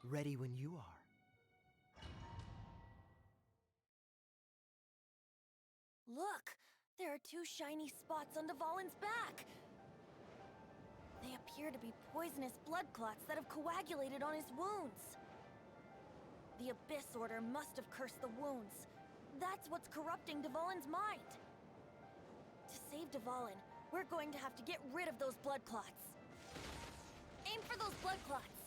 Ready when you are. Look! There are two shiny spots on Dvalin's back! They appear to be poisonous blood clots that have coagulated on his wounds. The Abyss Order must have cursed the wounds. That's what's corrupting Dvalin's mind. To save Dvalin, we're going to have to get rid of those blood clots. Aim for those blood clots!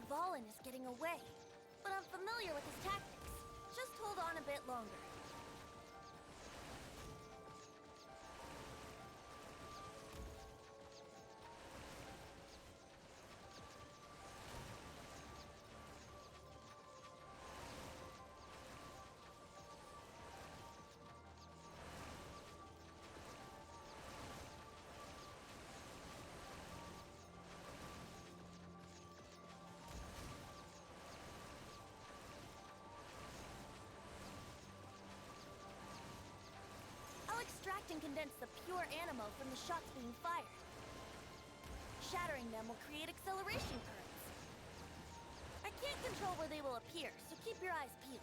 Dvalin is getting away, but I'm familiar with his tactics. Just hold on a bit longer. I'll extract and condense the pure animo from the shots being fired. Shattering them will create acceleration currents. I can't control where they will appear, so keep your eyes peeled.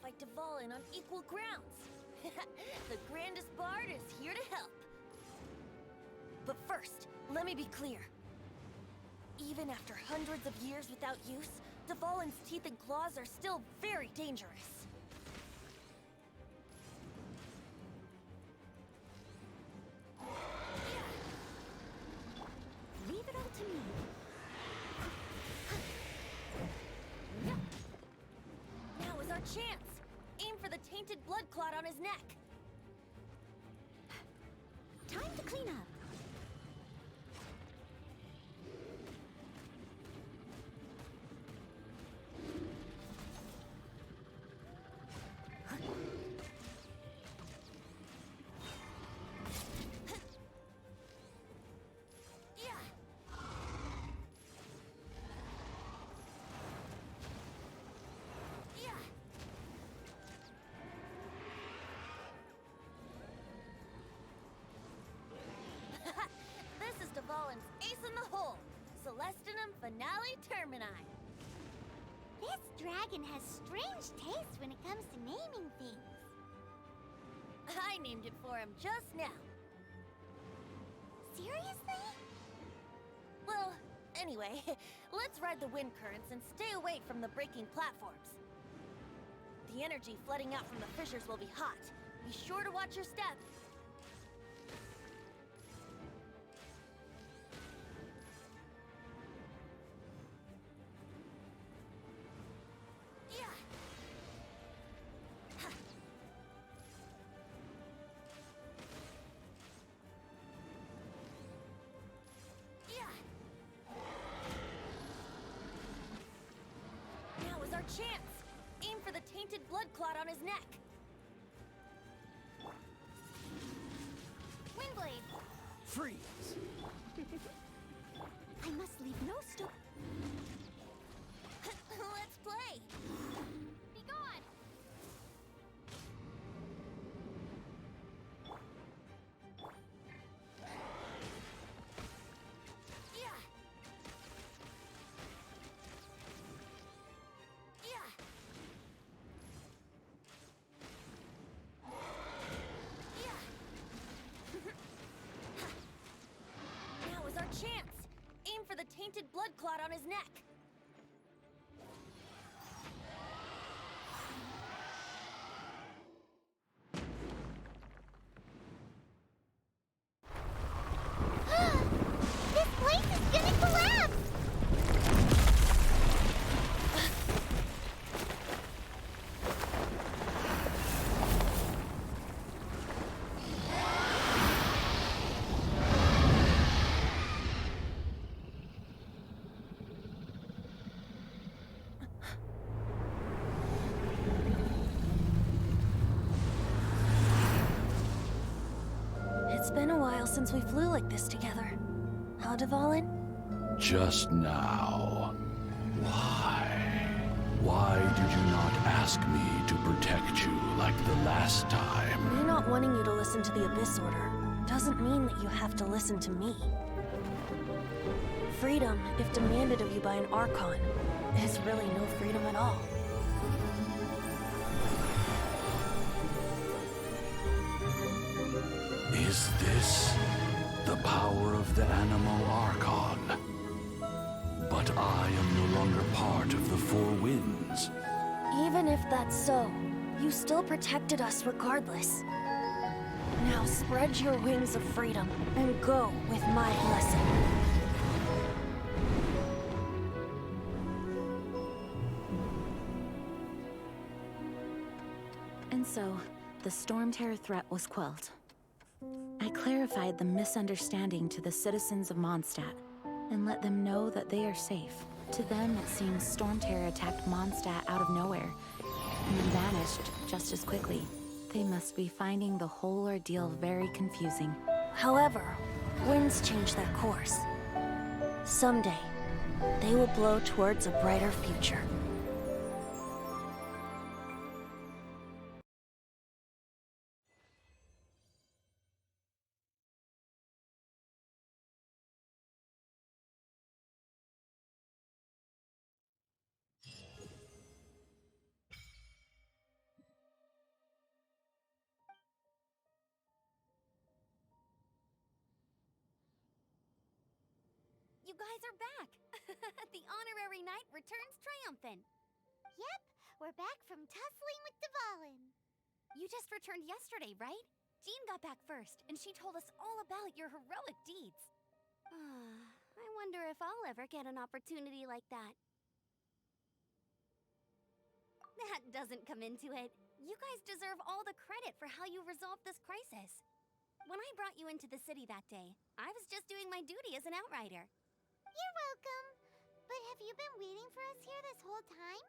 fight Dvalin on equal grounds. The grandest bard is here to help. But first, let me be clear. Even after hundreds of years without use, Dvalin's teeth and claws are still very dangerous. Leave it all to me. Now is our chance. Aim for the tainted blood clot on his neck. Time to clean up. This is Dvalin's ace in the hole. Celestinum Finale Termini. This dragon has strange taste when it comes to naming things. I named it for him just now. Seriously? Well, anyway, let's ride the wind currents and stay away from the breaking platforms. The energy flooding out from the fissures will be hot. Be sure to watch your step. Now is our chance. Aim for the tainted blood clot on his neck. Windblade! Freeze! I must leave no stone. Let's play. Be gone! Now is our chance. Aim for the tainted blood clot on his neck. This place is gonna collapse! It's been a while since we flew like this together. How, Dvalin? Just now. Why? Why did you not ask me to protect you like the last time? Me not wanting you to listen to the Abyss Order doesn't mean that you have to listen to me. Freedom, if demanded of you by an Archon, is really no freedom at all. Is this the power of the Animo Archon? But I am no longer part of the Four Winds. Even if that's so, you still protected us regardless. Now spread your wings of freedom and go with my blessing. And so, the Stromterror threat was quelled. I clarified the misunderstanding to the citizens of Mondstadt and let them know that they are safe. To them, it seems Stromterror attacked Mondstadt out of nowhere and then vanished just as quickly. They must be finding the whole ordeal very confusing. However, winds change their course. Someday, they will blow towards a brighter future. You guys are back! The honorary knight returns triumphant! Yep, we're back from tussling with Dvalin. You just returned yesterday, right? Jean got back first, and she told us all about your heroic deeds. I wonder if I'll ever get an opportunity like that. That doesn't come into it. You guys deserve all the credit for how you resolved this crisis. When I brought you into the city that day, I was just doing my duty as an outrider. You're welcome. But have you been waiting for us here this whole time?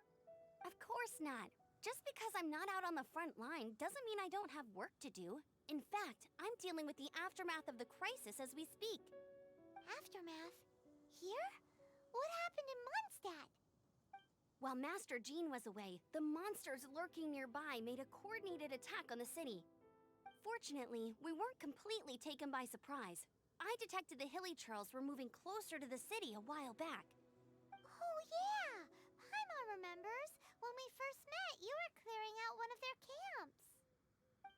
Of course not. Just because I'm not out on the front line doesn't mean I don't have work to do. In fact, I'm dealing with the aftermath of the crisis as we speak. Aftermath? Here? What happened in Mondstadt? While Master Jean was away, the monsters lurking nearby made a coordinated attack on the city. Fortunately, we weren't completely taken by surprise. I detected the Hilly Churls were moving closer to the city a while back. Oh yeah! Paimon remembers. When we first met, you were clearing out one of their camps.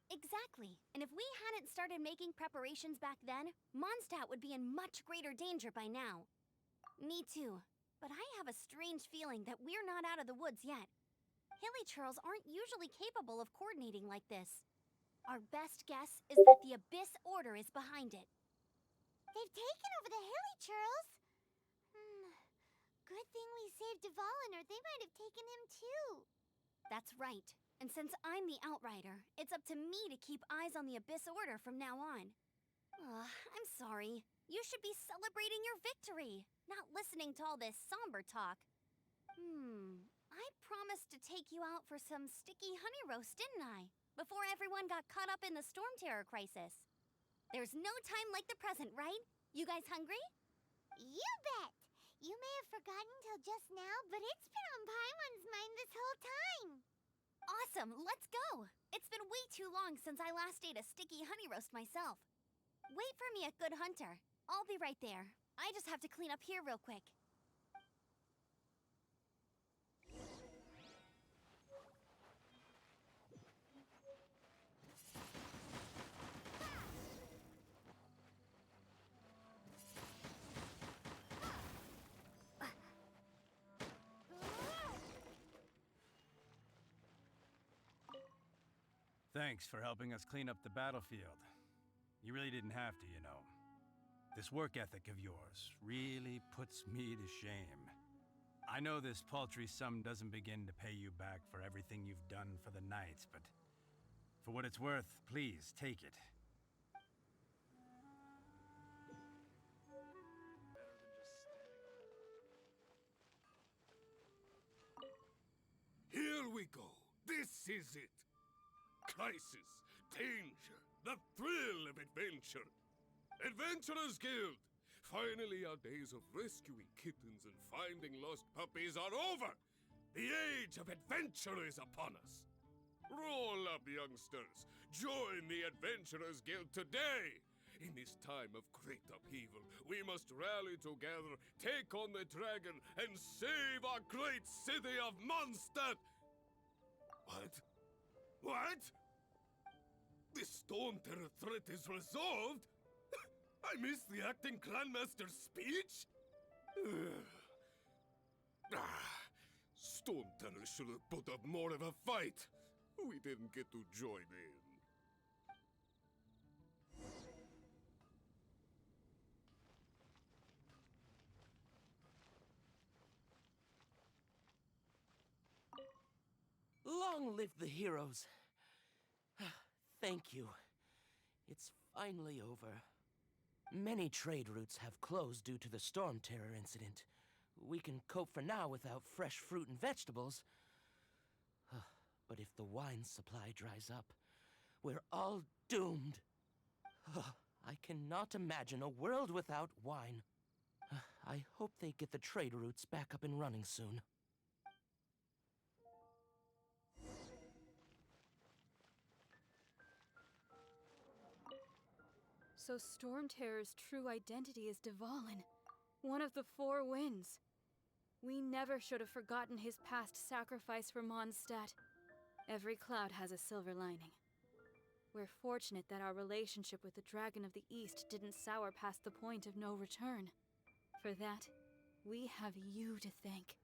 Exactly. And if we hadn't started making preparations back then, Mondstadt would be in much greater danger by now. Me too. But I have a strange feeling that we're not out of the woods yet. Hilly Churls aren't usually capable of coordinating like this. Our best guess is that the Abyss Order is behind it. They've taken over the Hilly Churls? Good thing we saved Dvalin, or they might have taken him too. That's right. And since I'm the Outrider, it's up to me to keep eyes on the Abyss Order from now on. I'm sorry. You should be celebrating your victory, not listening to all this somber talk. I promised to take you out for some sticky honey roast, didn't I? Before everyone got caught up in the Stromterror crisis. There's no time like the present, right? You guys hungry? You bet! You may have forgotten till just now, but it's been on Paimon's mind this whole time. Awesome, let's go! It's been way too long since I last ate a sticky honey roast myself. Wait for me at Good Hunter. I'll be right there. I just have to clean up here real quick. Thanks for helping us clean up the battlefield. You really didn't have to, you know. This work ethic of yours really puts me to shame. I know this paltry sum doesn't begin to pay you back for everything you've done for the Knights, but for what it's worth, please take it. Here we go. This is it. Crisis, danger, the thrill of adventure. Adventurers Guild! Finally our days of rescuing kittens and finding lost puppies are over! The age of adventure is upon us! Roll up, youngsters! Join the Adventurers Guild today! In this time of great upheaval, we must rally together, take on the dragon, and save our great city of Mondstadt! What? What? The Stromterror threat is resolved? I missed the acting clanmaster's speech? Stromterror should have put up more of a fight. We didn't get to join in. Long live the heroes. Thank you. It's finally over. Many trade routes have closed due to the Stromterror incident. We can cope for now without fresh fruit and vegetables. But if the wine supply dries up, we're all doomed. I cannot imagine a world without wine. I hope they get the trade routes back up and running soon. So Stromterror's true identity is Dvalin, one of the Four Winds. We never should have forgotten his past sacrifice for Mondstadt. Every cloud has a silver lining. We're fortunate that our relationship with the Dragon of the East didn't sour past the point of no return. For that, we have you to thank.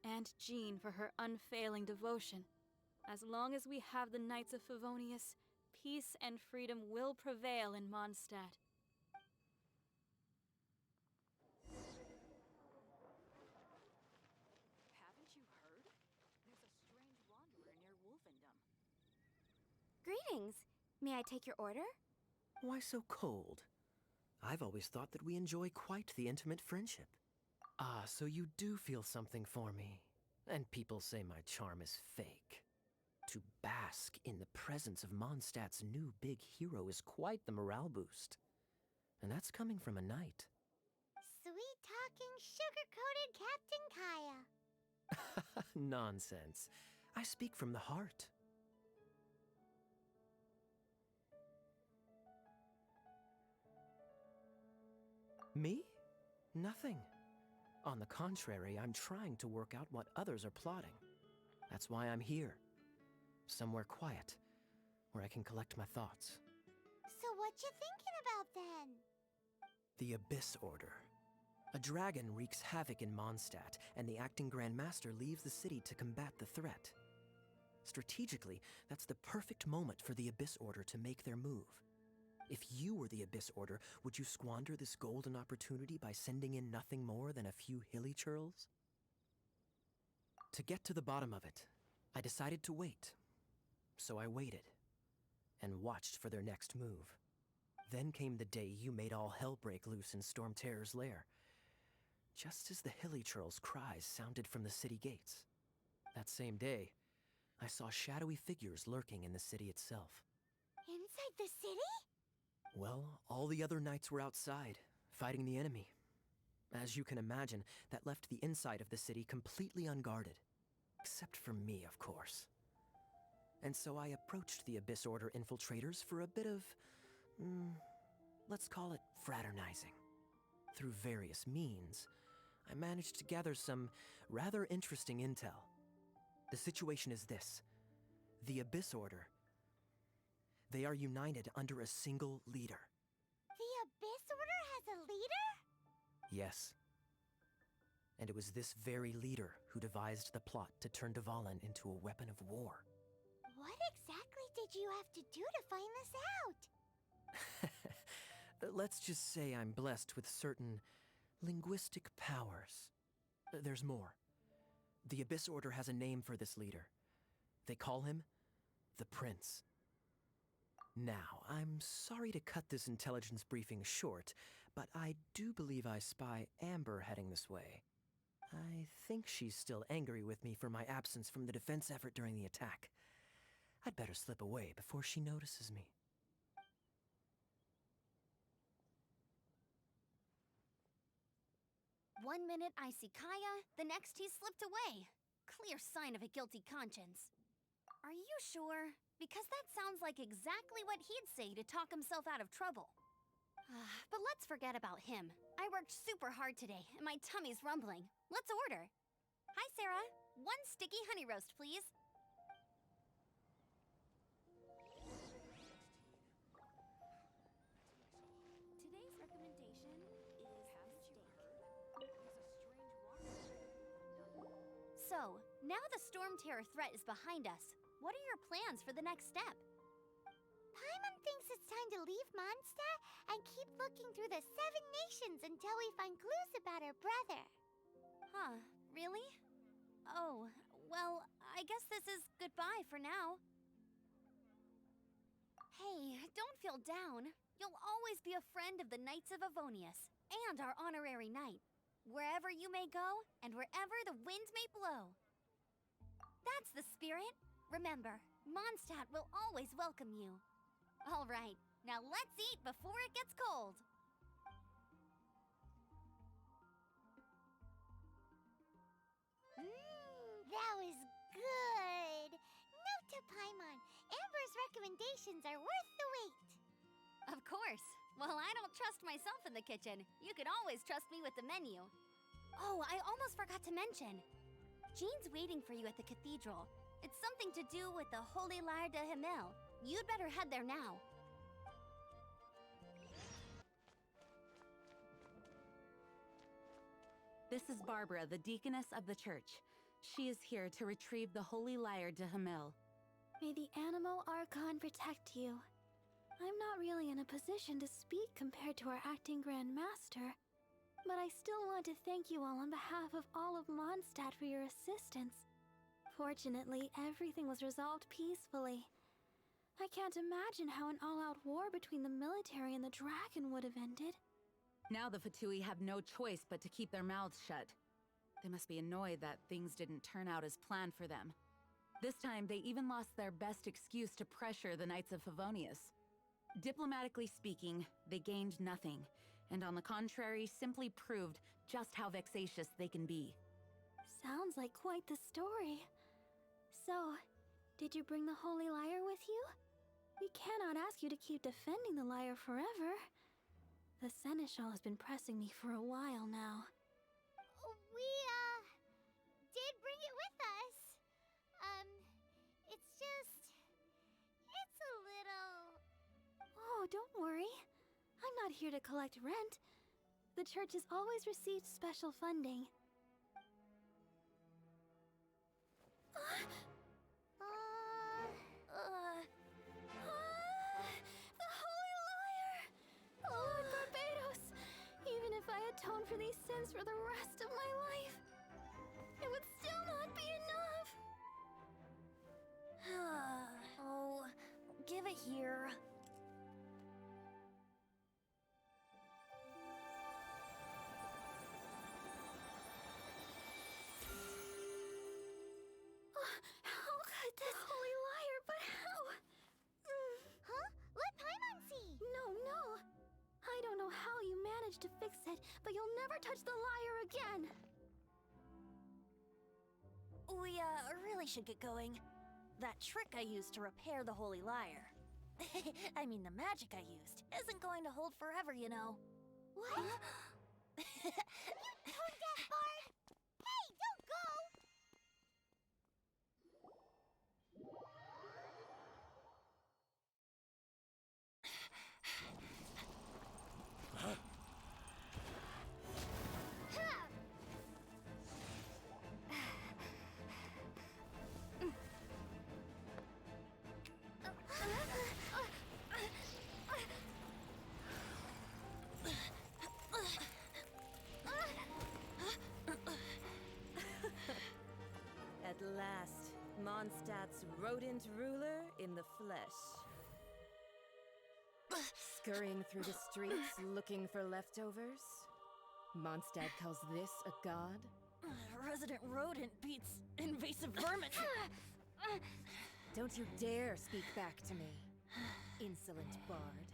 And Jean for her unfailing devotion. As long as we have the Knights of Favonius, peace and freedom will prevail in Mondstadt. Haven't you heard? There's a strange wanderer near Wolfendom. Greetings. May I take your order? Why so cold? I've always thought that we enjoy quite the intimate friendship. Ah, so you do feel something for me. And people say my charm is fake. To bask in the presence of Mondstadt's new big hero is quite the morale boost. And that's coming from a knight. Sweet-talking, sugar-coated Captain Kaya. Nonsense. I speak from the heart. Me? Nothing. On the contrary, I'm trying to work out what others are plotting. That's why I'm here. Somewhere quiet, where I can collect my thoughts. So what you thinking about then? The Abyss Order. A dragon wreaks havoc in Mondstadt, and the acting Grand Master leaves the city to combat the threat. Strategically, that's the perfect moment for the Abyss Order to make their move. If you were the Abyss Order, would you squander this golden opportunity by sending in nothing more than a few hilly churls? To get to the bottom of it, I decided to wait. So I waited, and watched for their next move. Then came the day you made all hell break loose in Stromterror's lair, just as the hilly churl's cries sounded from the city gates. That same day, I saw shadowy figures lurking in the city itself. Inside the city? Well, all the other knights were outside, fighting the enemy. As you can imagine, that left the inside of the city completely unguarded. Except for me, of course. And so I approached the Abyss Order infiltrators for a bit of, let's call it fraternizing. Through various means, I managed to gather some rather interesting intel. The situation is this. The Abyss Order, they are united under a single leader. The Abyss Order has a leader? Yes. And it was this very leader who devised the plot to turn Dvalin into a weapon of war. What exactly did you have to do to find this out? Let's just say I'm blessed with certain linguistic powers. There's more. The Abyss Order has a name for this leader. They call him the Prince. Now, I'm sorry to cut this intelligence briefing short, but I do believe I spy Amber heading this way. I think she's still angry with me for my absence from the defense effort during the attack. I'd better slip away before she notices me. One minute I see Kaya, the next he's slipped away. Clear sign of a guilty conscience. Are you sure? Because that sounds like exactly what he'd say to talk himself out of trouble. But let's forget about him. I worked super hard today, and my tummy's rumbling. Let's order. Hi, Sarah. One sticky honey roast, please. Today's recommendation is steak. So, now the Stromterror threat is behind us. What are your plans for the next step? Paimon thinks it's time to leave Mondstadt and keep looking through the 7 nations until we find clues about her brother. Huh, really? Oh, well, I guess this is goodbye for now. Hey, don't feel down. You'll always be a friend of the Knights of Favonius, and our honorary knight. Wherever you may go, and wherever the wind may blow. That's the spirit. Remember, Mondstadt will always welcome you. All right, now let's eat before it gets cold. That was good. Note to Paimon, Amber's recommendations are worth the wait. Of course. Well, I don't trust myself in the kitchen. You can always trust me with the menu. Oh, I almost forgot to mention. Jean's waiting for you at the cathedral. It's something to do with the Holy Lyre de Himmel. You'd better head there now. This is Barbara, the deaconess of the church. She is here to retrieve the holy lyre de Hamil. May the Animo Archon protect you. I'm not really in a position to speak compared to our acting Grand Master, but I still want to thank you all on behalf of all of Mondstadt for your assistance. Fortunately, everything was resolved peacefully. I can't imagine how an all-out war between the military and the dragon would have ended. Now the Fatui have no choice but to keep their mouths shut. They must be annoyed that things didn't turn out as planned for them. This time, they even lost their best excuse to pressure the Knights of Favonius. Diplomatically speaking, they gained nothing, and on the contrary, simply proved just how vexatious they can be. Sounds like quite the story. So, did you bring the holy lyre with you? We cannot ask you to keep defending the lyre forever. The Seneschal has been pressing me for a while now. We, did bring it with us. It's a little... Oh, don't worry. I'm not here to collect rent. The church has always received special funding. The Holy Lyre! Lord Barbados! Even if I atone for these sins for the rest of my life, it would still not be enough! Oh, give it here. How could this Holy Lyre, but how? Huh? Let Paimon see! No. I don't know how you managed to fix it, but you'll never touch the lyre again! We, really should get going. That trick I used to repair the holy lyre. I mean, the magic I used isn't going to hold forever, you know. What? You tone-deaf bard! Hey, don't go! At last, Mondstadt's rodent ruler in the flesh. Scurrying through the streets looking for leftovers? Mondstadt calls this a god? Resident rodent beats invasive vermin. Don't you dare speak back to me, insolent bard.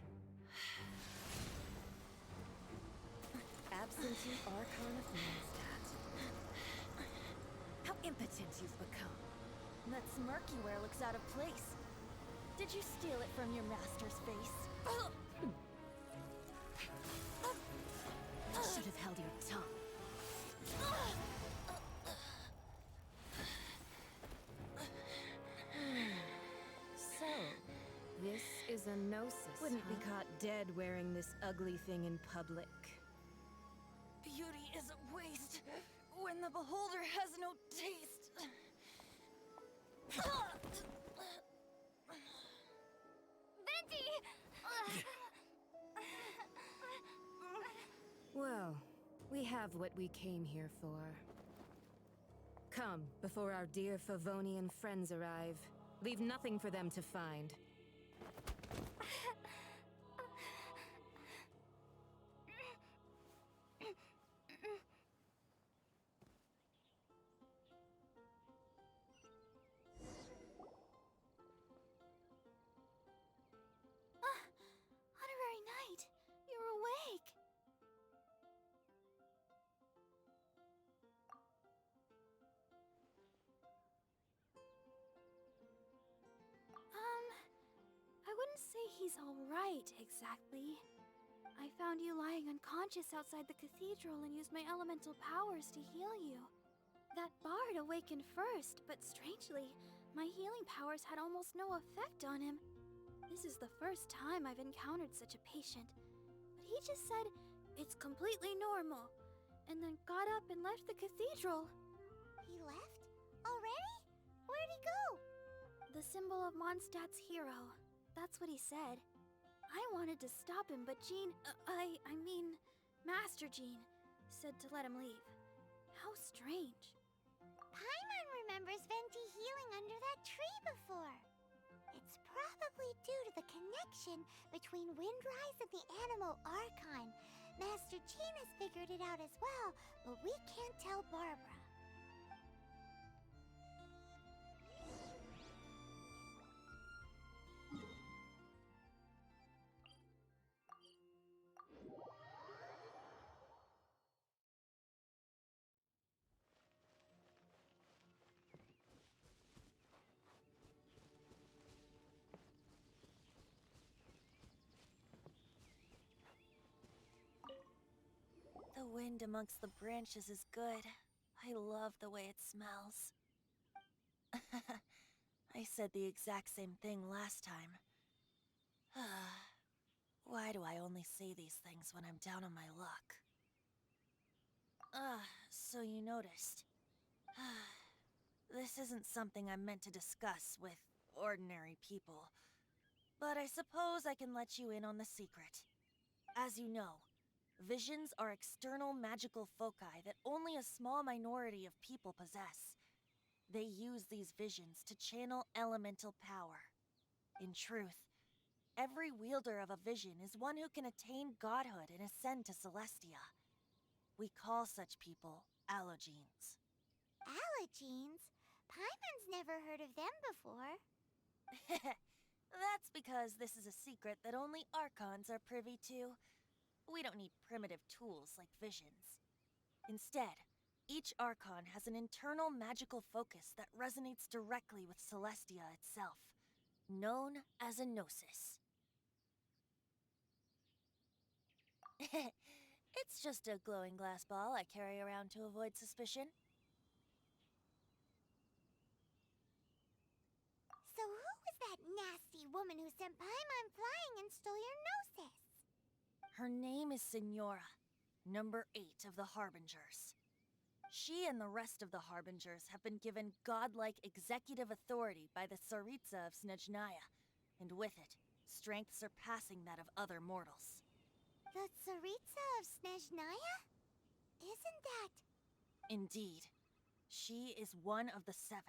Absentee Archon of Mondstadt. How impotent you've become. That smirk you wear looks out of place. Did you steal it from your master's face? Should have held your tongue. So, this is a gnosis. Wouldn't be caught dead wearing this ugly thing in public. Beauty is a waste when the beholder has no taste. Venti! Well, we have what we came here for. Come, before our dear Favonian friends arrive. Leave nothing for them to find. Honorary Knight, you're awake! I wouldn't say he's alright, exactly. I found you lying unconscious outside the cathedral and used my elemental powers to heal you. That bard awakened first, but strangely, my healing powers had almost no effect on him. This is the first time I've encountered such a patient. But he just said, it's completely normal. and then got up and left the cathedral. He left? Already? Where'd he go? The symbol of Mondstadt's hero. That's what he said. I wanted to stop him, but Jean, I mean, Master Jean, said to let him leave. How strange. Paimon remembers Venti healing under that tree before. It's probably due to the connection between Windrise and the Animo Archon. Master Jean has figured it out as well, but we can't tell Barbara. The wind amongst the branches is good. I love the way it smells. I said the exact same thing last time. Why do I only say these things when I'm down on my luck? So you noticed. This isn't something I'm meant to discuss with ordinary people. But I suppose I can let you in on the secret. As you know, visions are external magical foci that only a small minority of people possess. They use these visions to channel elemental power. In truth, every wielder of a vision is one who can attain godhood and ascend to Celestia. We call such people allogenes. Allogenes? Paimon's never heard of them before. That's because this is a secret that only Archons are privy to. We don't need primitive tools like visions. Instead, each Archon has an internal magical focus that resonates directly with Celestia itself, known as a gnosis. It's just a glowing glass ball I carry around to avoid suspicion. So who was that nasty woman who sent Paimon flying and stole your gnosis? Her name is Signora, number 8 of the Harbingers. She and the rest of the Harbingers have been given godlike executive authority by the Tsaritsa of Snezhnaya, and with it, strength surpassing that of other mortals. The Tsaritsa of Snezhnaya? Isn't that... Indeed. She is one of the 7.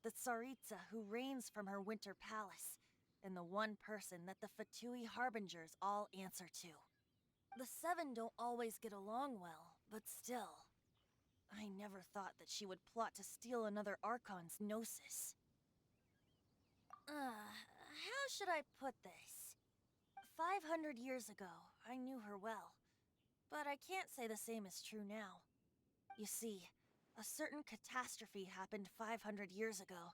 The Tsaritsa who reigns from her winter palace, and the one person that the Fatui Harbingers all answer to. The 7 don't always get along well, but still. I never thought that she would plot to steal another Archon's gnosis. How should I put this? 500 years ago, I knew her well, but I can't say the same is true now. You see, a certain catastrophe happened 500 years ago,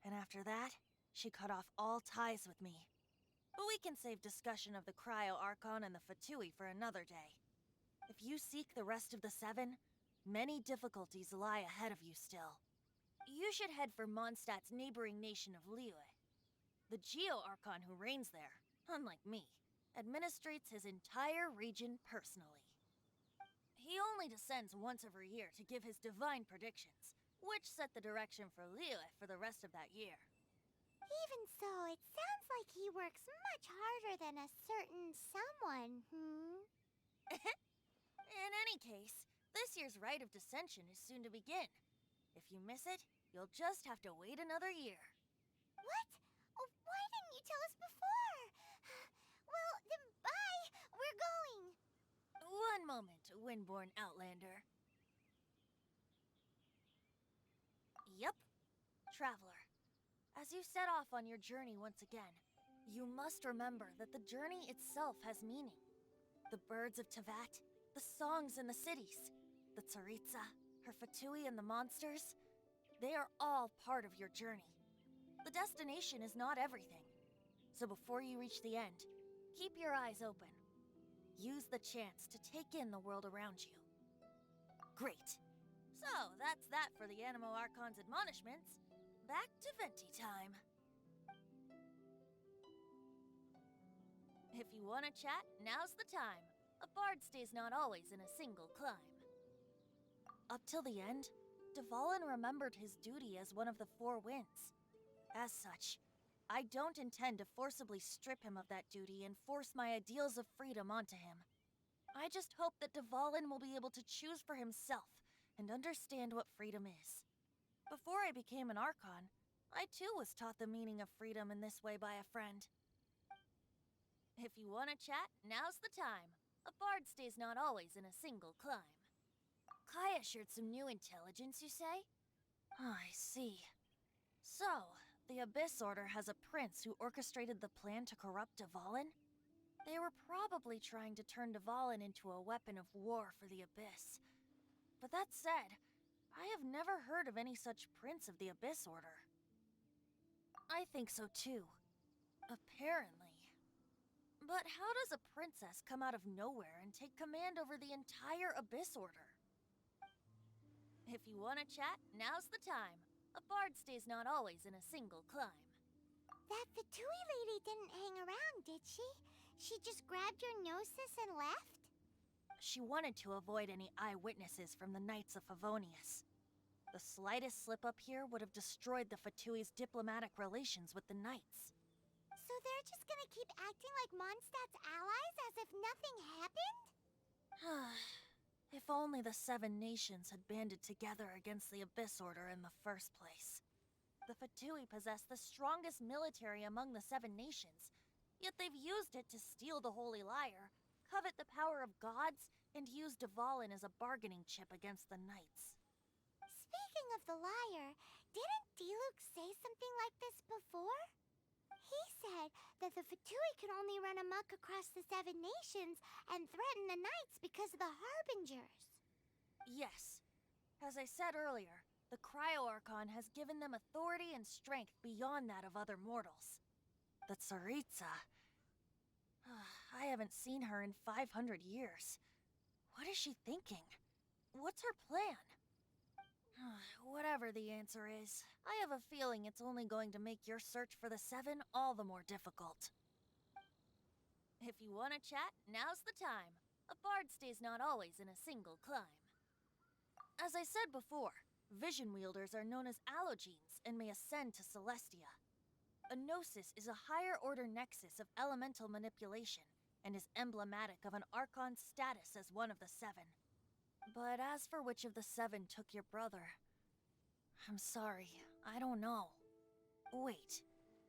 and after that, she cut off all ties with me. But we can save discussion of the Cryo Archon and the Fatui for another day. If you seek the rest of the 7, many difficulties lie ahead of you still. You should head for Mondstadt's neighboring nation of Liyue. The Geo-Archon who reigns there, unlike me, administrates his entire region personally. He only descends once every year to give his divine predictions, which set the direction for Liyue for the rest of that year. Even so, it sounds like he works much harder than a certain someone, In any case, this year's Rite of Descension is soon to begin. If you miss it, you'll just have to wait another year. What? Oh, why didn't you tell us before? Well, then bye! We're going! One moment, Windborn Outlander. Yup, Traveler. As you set off on your journey once again, you must remember that the journey itself has meaning. The birds of Tevat, the songs in the cities, the Tsaritsa, her Fatui and the monsters, they are all part of your journey. The destination is not everything. So before you reach the end, keep your eyes open. Use the chance to take in the world around you. Great. So, that's that for the Animo Archon's admonishments. Back to Venti time. If you want to chat, now's the time. A bard stays not always in a single climb. Up till the end, Dvalin remembered his duty as one of the Four Winds. As such, I don't intend to forcibly strip him of that duty and force my ideals of freedom onto him. I just hope that Dvalin will be able to choose for himself and understand what freedom is. Before I became an Archon, I too was taught the meaning of freedom in this way by a friend. If you want to chat, now's the time. A bard stays not always in a single climb. Kaya shared some new intelligence, you say? Oh, I see. So, the Abyss Order has a prince who orchestrated the plan to corrupt Dvalin? They were probably trying to turn Dvalin into a weapon of war for the Abyss. But that said, I have never heard of any such prince of the Abyss Order. I think so too. Apparently. But how does a princess come out of nowhere and take command over the entire Abyss Order? If you want to chat, now's the time. A bard stays not always in a single climb. That Fatui lady didn't hang around, did she? She just grabbed your gnosis and left? She wanted to avoid any eyewitnesses from the Knights of Favonius. The slightest slip-up here would have destroyed the Fatui's diplomatic relations with the Knights. So they're just gonna keep acting like Mondstadt's allies as if nothing happened? If only the Seven Nations had banded together against the Abyss Order in the first place. The Fatui possess the strongest military among the Seven Nations, yet they've used it to steal the Holy Lyre, covet the power of gods, and use Dvalin as a bargaining chip against the Knights. Speaking of the lyre, didn't Diluc say something like this before? He said that the Fatui could only run amok across the Seven Nations and threaten the Knights because of the Harbingers. Yes. As I said earlier, the Cryo-Archon has given them authority and strength beyond that of other mortals. The Tsaritsa... I haven't seen her in 500 years. What is she thinking? What's her plan? Whatever the answer is, I have a feeling it's only going to make your search for the Seven all the more difficult. If you want to chat, now's the time. A bard stays not always in a single climb. As I said before, vision wielders are known as allogenes and may ascend to Celestia. A gnosis is a higher-order nexus of elemental manipulation and is emblematic of an Archon's status as one of the Seven. But as for which of the Seven took your brother, I'm sorry, I don't know. Wait,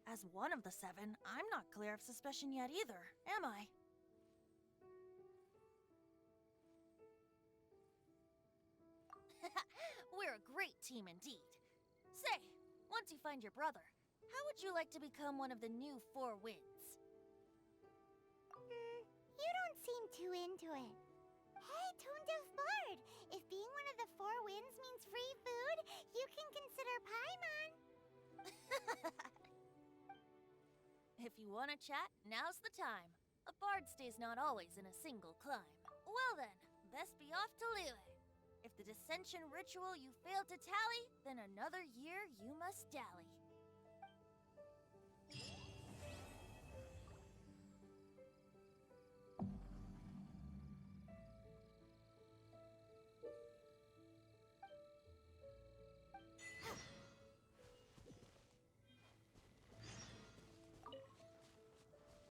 as one of the Seven, I'm not clear of suspicion yet either, am I? We're a great team indeed. Say, once you find your brother, how would you like to become one of the new Four Winds? You don't seem too into it. Hey, Toondev Bard! If being one of the Four Winds means free food, you can consider Paimon. If you want to chat, now's the time. A bard stays not always in a single climb. Well then, best be off to Liyue. If the dissension ritual you failed to tally, then another year you must dally.